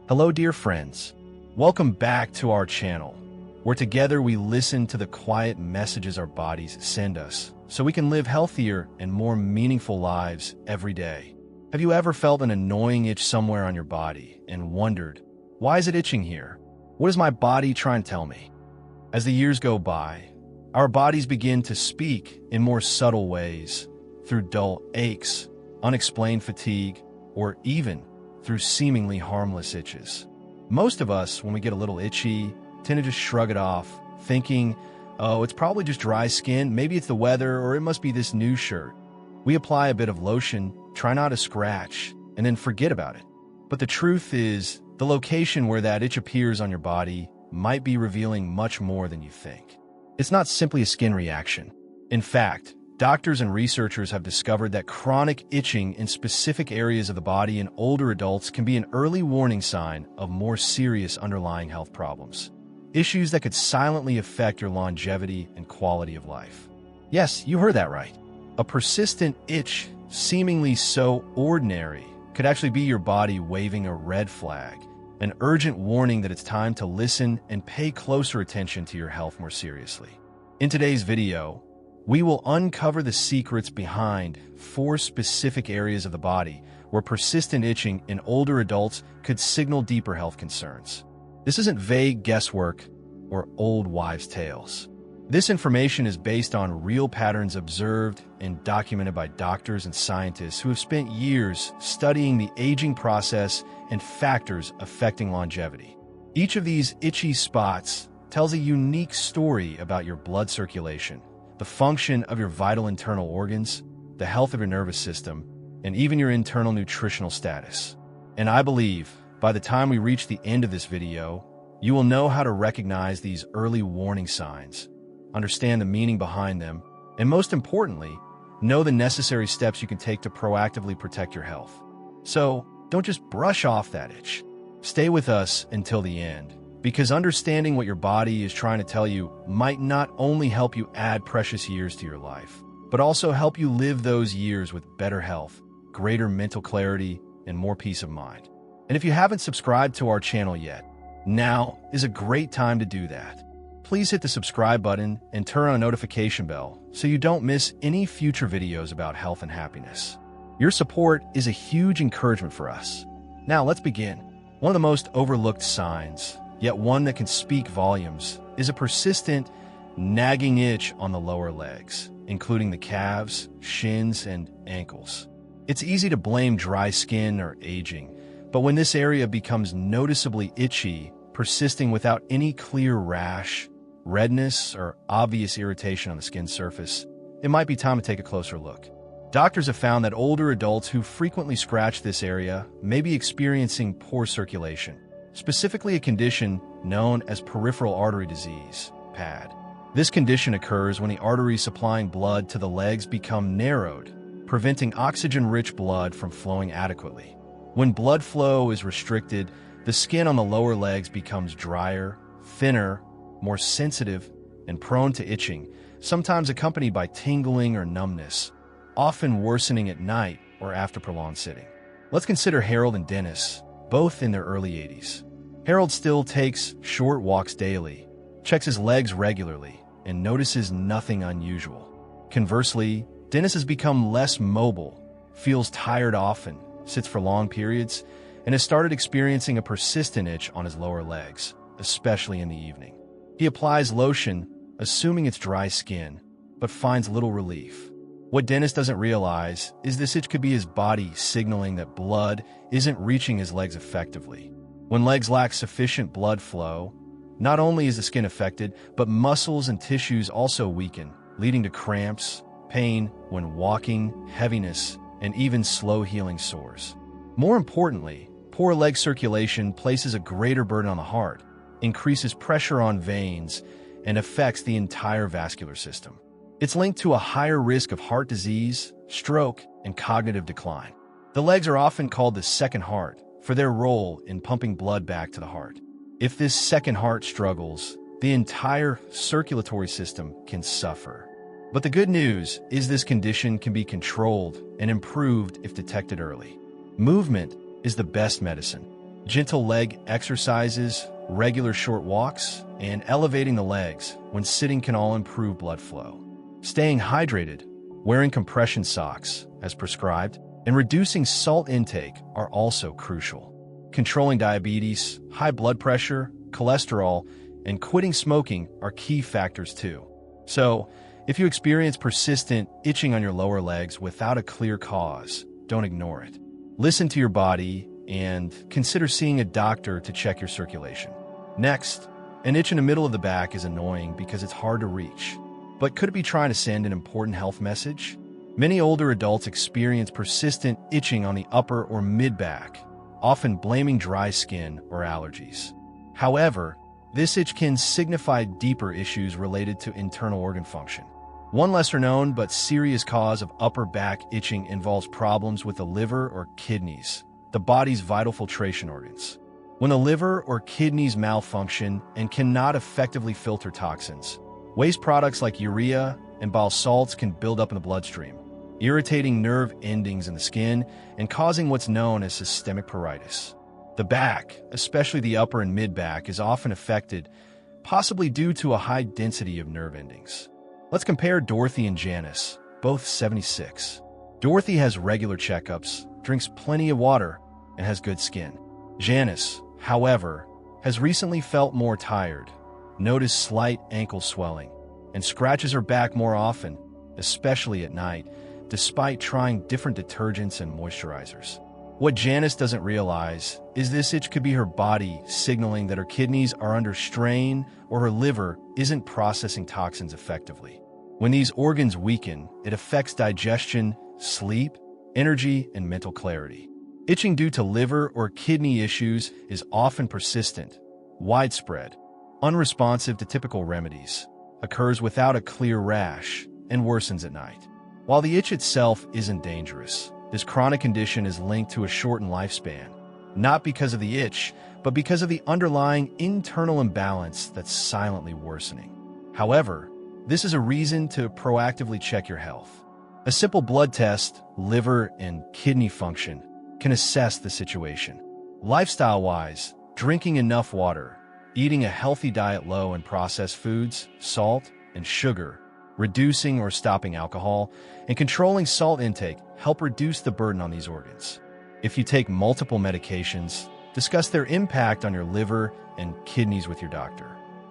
Hello, dear friends. Welcome back to our channel, where together we listen to the quiet messages our bodies send us so we can live healthier and more meaningful lives every day. Have you ever felt an annoying itch somewhere on your body and wondered, why is it itching here? What is my body trying to tell me? As the years go by, our bodies begin to speak in more subtle ways, through dull aches, unexplained fatigue, or even through seemingly harmless itches. Most of us, when we get a little itchy, tend to just shrug it off, thinking, oh, it's probably just dry skin, maybe it's the weather, or it must be this new shirt. We apply a bit of lotion, try not to scratch, and then forget about it. But the truth is, the location where that itch appears on your body might be revealing much more than you think. It's not simply a skin reaction. In fact, doctors and researchers have discovered that chronic itching in specific areas of the body in older adults can be an early warning sign of more serious underlying health problems. Issues that could silently affect your longevity and quality of life. Yes, you heard that right. A persistent itch, seemingly so ordinary, could actually be your body waving a red flag, an urgent warning that it's time to listen and pay closer attention to your health more seriously. In today's video, we will uncover the secrets behind 4 specific areas of the body where persistent itching in older adults could signal deeper health concerns. This isn't vague guesswork or old wives' tales. This information is based on real patterns observed and documented by doctors and scientists who have spent years studying the aging process and factors affecting longevity. Each of these itchy spots tells a unique story about your blood circulation, the function of your vital internal organs, the health of your nervous system, and even your internal nutritional status. And I believe, by the time we reach the end of this video, you will know how to recognize these early warning signs, understand the meaning behind them, and most importantly, know the necessary steps you can take to proactively protect your health. So, don't just brush off that itch. Stay with us until the end, because understanding what your body is trying to tell you might not only help you add precious years to your life, but also help you live those years with better health, greater mental clarity, and more peace of mind. And if you haven't subscribed to our channel yet, now is a great time to do that. Please hit the subscribe button and turn on a notification bell so you don't miss any future videos about health and happiness. Your support is a huge encouragement for us. Now let's begin. One of the most overlooked signs, yet one that can speak volumes, is a persistent, nagging itch on the lower legs, including the calves, shins, and ankles. It's easy to blame dry skin or aging, but when this area becomes noticeably itchy, persisting without any clear rash, redness, or obvious irritation on the skin surface, it might be time to take a closer look. Doctors have found that older adults who frequently scratch this area may be experiencing poor circulation, specifically a condition known as peripheral artery disease, PAD. This condition occurs when the arteries supplying blood to the legs become narrowed, preventing oxygen-rich blood from flowing adequately. When blood flow is restricted, the skin on the lower legs becomes drier, thinner, more sensitive, and prone to itching, sometimes accompanied by tingling or numbness, often worsening at night or after prolonged sitting. Let's consider Harold and Dennis, both in their early 80s. Harold still takes short walks daily, checks his legs regularly, and notices nothing unusual. Conversely, Dennis has become less mobile, feels tired often, sits for long periods, and has started experiencing a persistent itch on his lower legs, especially in the evening. He applies lotion, assuming it's dry skin, but finds little relief. What Dennis doesn't realize is this itch could be his body signaling that blood isn't reaching his legs effectively. When legs lack sufficient blood flow, not only is the skin affected, but muscles and tissues also weaken, leading to cramps, pain when walking, heaviness, and even slow-healing sores. More importantly, poor leg circulation places a greater burden on the heart, increases pressure on veins, and affects the entire vascular system. It's linked to a higher risk of heart disease, stroke, and cognitive decline. The legs are often called the second heart for their role in pumping blood back to the heart. If this second heart struggles, the entire circulatory system can suffer. But the good news is this condition can be controlled and improved if detected early. Movement is the best medicine. Gentle leg exercises, regular short walks, and elevating the legs when sitting can all improve blood flow. Staying hydrated, wearing compression socks as prescribed, and reducing salt intake are also crucial. Controlling diabetes, high blood pressure, cholesterol, and quitting smoking are key factors too. So, if you experience persistent itching on your lower legs without a clear cause, don't ignore it. Listen to your body and consider seeing a doctor to check your circulation. Next, an itch in the middle of the back is annoying because it's hard to reach. But could it be trying to send an important health message? Many older adults experience persistent itching on the upper or mid-back, often blaming dry skin or allergies. However, this itch can signify deeper issues related to internal organ function. One lesser-known but serious cause of upper back itching involves problems with the liver or kidneys, the body's vital filtration organs. When the liver or kidneys malfunction and cannot effectively filter toxins, waste products like urea and bile salts can build up in the bloodstream, irritating nerve endings in the skin and causing what's known as systemic pruritus. The back, especially the upper and mid-back, is often affected, possibly due to a high density of nerve endings. Let's compare Dorothy and Janice, both 76. Dorothy has regular checkups, drinks plenty of water, and has good skin. Janice, however, has recently felt more tired, noticed slight ankle swelling, and scratches her back more often, especially at night, despite trying different detergents and moisturizers. What Janice doesn't realize is this itch could be her body signaling that her kidneys are under strain or her liver isn't processing toxins effectively. When these organs weaken, it affects digestion, sleep, energy, and mental clarity. Itching due to liver or kidney issues is often persistent, widespread, unresponsive to typical remedies, occurs without a clear rash, and worsens at night. While the itch itself isn't dangerous, this chronic condition is linked to a shortened lifespan, not because of the itch, but because of the underlying internal imbalance that's silently worsening. However, this is a reason to proactively check your health. A simple blood test, liver and kidney function, can assess the situation. Lifestyle-wise, drinking enough water, eating a healthy diet low in processed foods, salt, and sugar, reducing or stopping alcohol, and controlling salt intake help reduce the burden on these organs. If you take multiple medications, discuss their impact on your liver and kidneys with your doctor.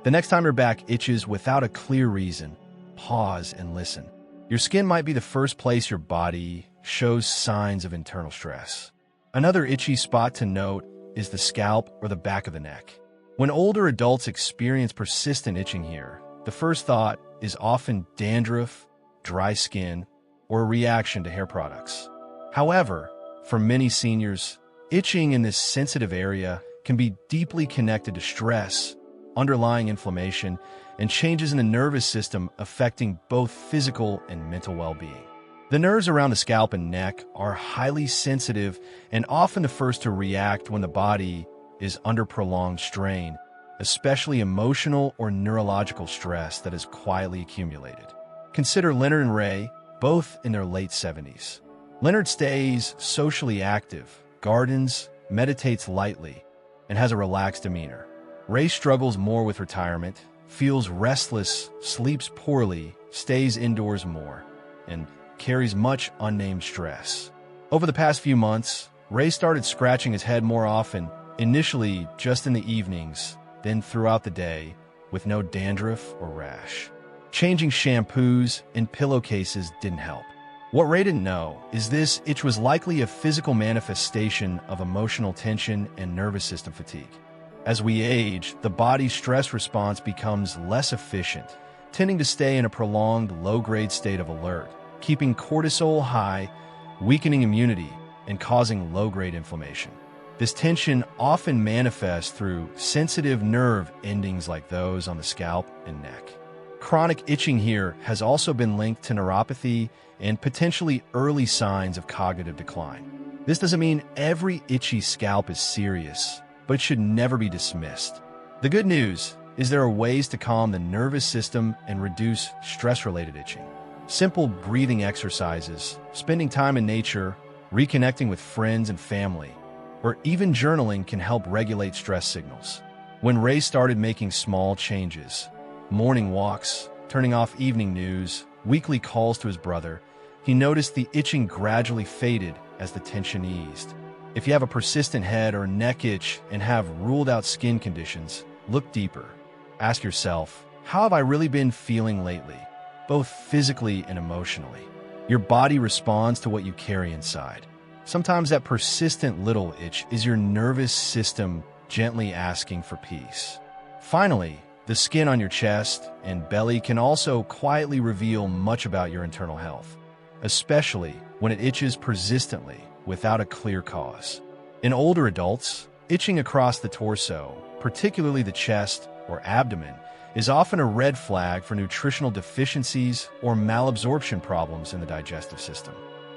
The next time your back itches without a clear reason, pause and listen. Your skin might be the first place your body shows signs of internal stress. Another itchy spot to note is the scalp or the back of the neck. When older adults experience persistent itching here, the first thought is often dandruff, dry skin, or a reaction to hair products. However, for many seniors, itching in this sensitive area can be deeply connected to stress, underlying inflammation, and changes in the nervous system affecting both physical and mental well-being. The nerves around the scalp and neck are highly sensitive and often the first to react when the body is under prolonged strain, especially emotional or neurological stress that is quietly accumulated. Consider Leonard and Ray, both in their late 70s. Leonard stays socially active, gardens, meditates lightly, and has a relaxed demeanor. Ray struggles more with retirement, feels restless, sleeps poorly, stays indoors more, and carries much unnamed stress. Over the past few months, Ray started scratching his head more often, initially just in the evenings, then throughout the day, with no dandruff or rash. Changing shampoos and pillowcases didn't help. What Ray didn't know is this itch was likely a physical manifestation of emotional tension and nervous system fatigue. As we age, the body's stress response becomes less efficient, tending to stay in a prolonged low-grade state of alert, keeping cortisol high, weakening immunity, and causing low-grade inflammation. This tension often manifests through sensitive nerve endings like those on the scalp and neck. Chronic itching here has also been linked to neuropathy and potentially early signs of cognitive decline. This doesn't mean every itchy scalp is serious, but it should never be dismissed. The good news is there are ways to calm the nervous system and reduce stress-related itching. Simple breathing exercises, spending time in nature, reconnecting with friends and family, or even journaling can help regulate stress signals. When Ray started making small changes, morning walks, turning off evening news, weekly calls to his brother, he noticed the itching gradually faded as the tension eased. If you have a persistent head or neck itch and have ruled out skin conditions, look deeper. Ask yourself, how have I really been feeling lately, both physically and emotionally? Your body responds to what you carry inside. Sometimes that persistent little itch is your nervous system gently asking for peace. Finally, the skin on your chest and belly can also quietly reveal much about your internal health, especially when it itches persistently without a clear cause. In older adults, itching across the torso, particularly the chest or abdomen, is often a red flag for nutritional deficiencies or malabsorption problems in the digestive system.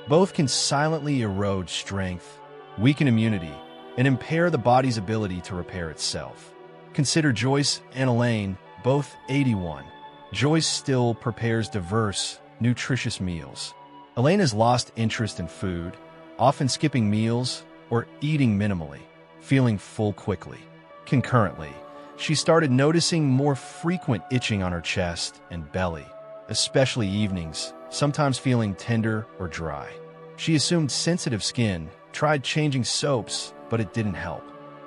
Both can silently erode strength, weaken immunity, and impair the body's ability to repair itself. Consider Joyce and Elaine, both 81. Joyce still prepares diverse, nutritious meals. Elaine has lost interest in food, often skipping meals or eating minimally, feeling full quickly. Concurrently, she started noticing more frequent itching on her chest and belly, especially evenings, sometimes feeling tender or dry. She assumed sensitive skin, tried changing soaps, but it didn't help.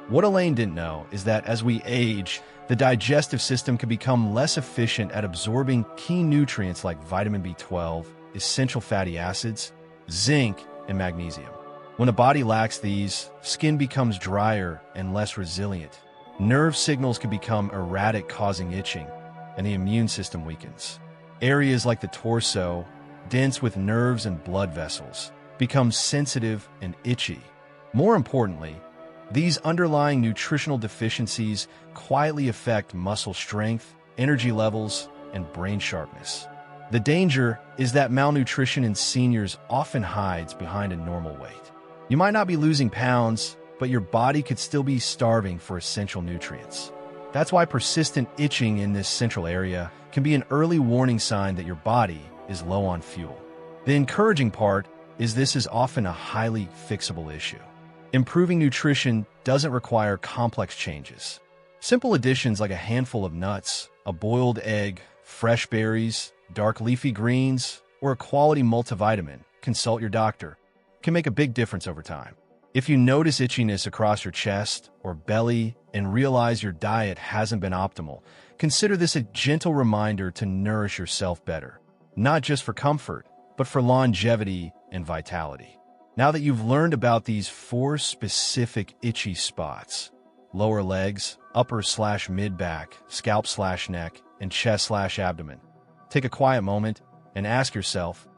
What Elaine didn't know is that as we age, the digestive system can become less efficient at absorbing key nutrients like vitamin B12, essential fatty acids, zinc, and magnesium. When the body lacks these, skin becomes drier and less resilient. Nerve signals can become erratic, causing itching, and the immune system weakens. Areas like the torso, dense with nerves and blood vessels, become sensitive and itchy. More importantly, these underlying nutritional deficiencies quietly affect muscle strength, energy levels, and brain sharpness. The danger is that malnutrition in seniors often hides behind a normal weight. You might not be losing pounds, but your body could still be starving for essential nutrients. That's why persistent itching in this central area can be an early warning sign that your body is low on fuel. The encouraging part is this is often a highly fixable issue. Improving nutrition doesn't require complex changes. Simple additions like a handful of nuts, a boiled egg, fresh berries, dark leafy greens, or a quality multivitamin, consult your doctor, can make a big difference over time. If you notice itchiness across your chest or belly and realize your diet hasn't been optimal, consider this a gentle reminder to nourish yourself better, not just for comfort, but for longevity and vitality. Now that you've learned about these 4 specific itchy spots, lower legs, upper/mid back, scalp/neck, and chest/abdomen, take a quiet moment and ask yourself,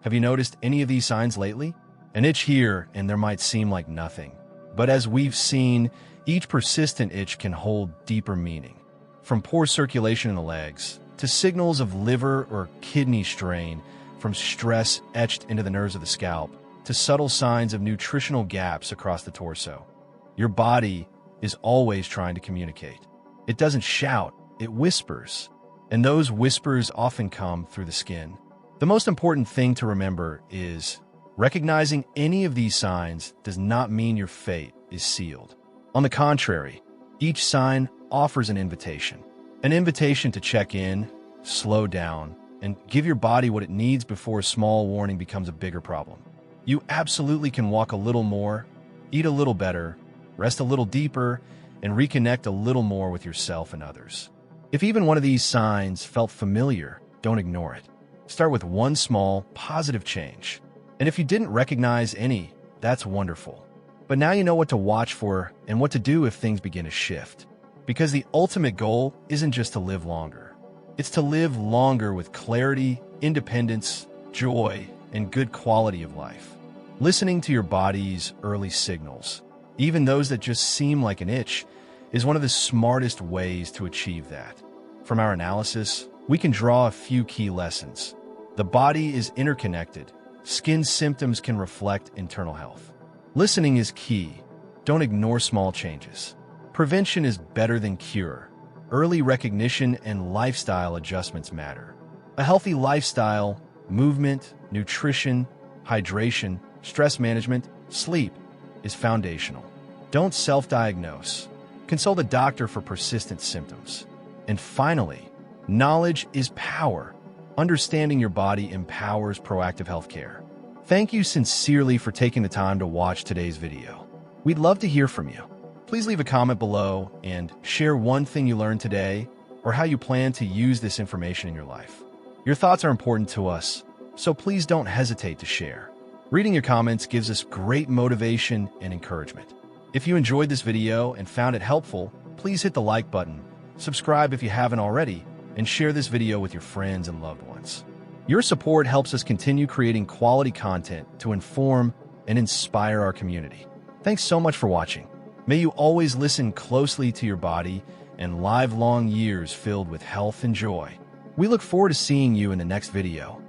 have you noticed any of these signs lately? An itch here and there might seem like nothing, but as we've seen, each persistent itch can hold deeper meaning. From poor circulation in the legs, to signals of liver or kidney strain, from stress etched into the nerves of the scalp, to subtle signs of nutritional gaps across the torso. Your body is always trying to communicate. It doesn't shout, it whispers, and those whispers often come through the skin. The most important thing to remember is recognizing any of these signs does not mean your fate is sealed. On the contrary, each sign offers an invitation to check in, slow down, and give your body what it needs before a small warning becomes a bigger problem. You absolutely can walk a little more, eat a little better, rest a little deeper, and reconnect a little more with yourself and others. If even one of these signs felt familiar, don't ignore it. Start with one small, positive change. And if you didn't recognize any, that's wonderful. But now you know what to watch for and what to do if things begin to shift. Because the ultimate goal isn't just to live longer. It's to live longer with clarity, independence, joy, and good quality of life. Listening to your body's early signals, even those that just seem like an itch, is one of the smartest ways to achieve that. From our analysis, we can draw a few key lessons. The body is interconnected. Skin symptoms can reflect internal health. Listening is key. Don't ignore small changes. Prevention is better than cure. Early recognition and lifestyle adjustments matter. A healthy lifestyle, movement, nutrition, hydration, stress management, sleep is foundational. Don't self-diagnose. Consult a doctor for persistent symptoms. And finally, knowledge is power. Understanding your body empowers proactive healthcare. Thank you sincerely for taking the time to watch today's video. We'd love to hear from you. Please leave a comment below and share one thing you learned today or how you plan to use this information in your life. Your thoughts are important to us, so please don't hesitate to share. Reading your comments gives us great motivation and encouragement. If you enjoyed this video and found it helpful, please hit the like button, subscribe if you haven't already, and share this video with your friends and loved ones. Your support helps us continue creating quality content to inform and inspire our community. Thanks so much for watching. May you always listen closely to your body and live long years filled with health and joy. We look forward to seeing you in the next video.